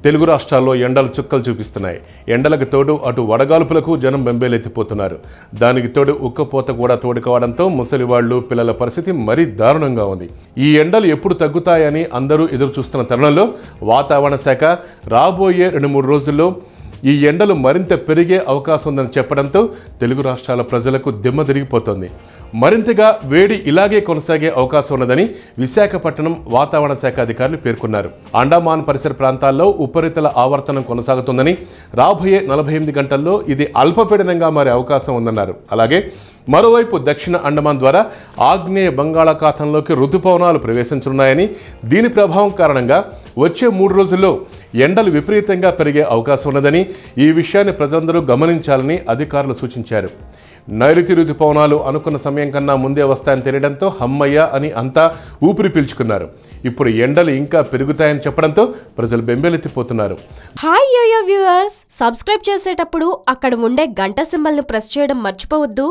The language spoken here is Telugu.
తెలుగు రాష్ట్రాల్లో ఎండలు చుక్కలు చూపిస్తున్నాయి. ఎండలకు తోడు అటు వడగాల్పులకు జనం బెంబేలెత్తిపోతున్నారు. దానికి తోడు ఉక్కపోత కూడా తోడు కావడంతో ముసలివాళ్లు, పిల్లల పరిస్థితి మరీ దారుణంగా ఉంది. ఈ ఎండలు ఎప్పుడు తగ్గుతాయని అందరూ ఎదురు చూస్తున్న తరుణంలో వాతావరణ శాఖ రాబోయే 2-3 రోజుల్లో ఈ ఎండలు మరింత పెరిగే అవకాశం ఉందని చెప్పడంతో తెలుగు రాష్ట్రాల ప్రజలకు దిమ్మ తిరిగిపోతోంది. మరింతగా వేడి ఇలాగే కొనసాగే అవకాశం ఉన్నదని విశాఖపట్నం వాతావరణ శాఖ అధికారులు పేర్కొన్నారు. అండమాన్ పరిసర ప్రాంతాల్లో ఉపరితల ఆవర్తనం కొనసాగుతుందని, రాబోయే 48 గంటల్లో ఇది అల్పపీడనంగా మారే అవకాశం ఉందన్నారు. అలాగే మరోవైపు దక్షిణ అండమాన్ ద్వారా ఆగ్నేయ బంగాళాఖాతంలోకి రుతుపవనాలు ప్రవేశించనున్నాయని, దీని ప్రభావం కారణంగా వచ్చే 3 రోజుల్లో ఎండలు విపరీతంగా పెరిగే అవకాశం ఉన్నదని, ఈ విషయాన్ని ప్రజలందరూ గమనించాలని అధికారులు సూచించారు. నైరుతి రుతుపవనాలు అనుకున్న సమయం కన్నా ముందే వస్తాయని తెలియడంతో హమ్మయ్య అని అంతా ఊపిరి పీల్చుకున్నారు. ఇప్పుడు ఎండలు ఇంకా పెరుగుతాయని చెప్పడంతో ప్రజలు బెంబేలెత్తిపోతున్నారు. హాయ్ యోయో వ్యూవర్స్, సబ్స్క్రైబ్ చేసేటప్పుడు అక్కడ ఉండే గంట సింబల్ ను ప్రెస్ చేయడం మర్చిపోవద్దు.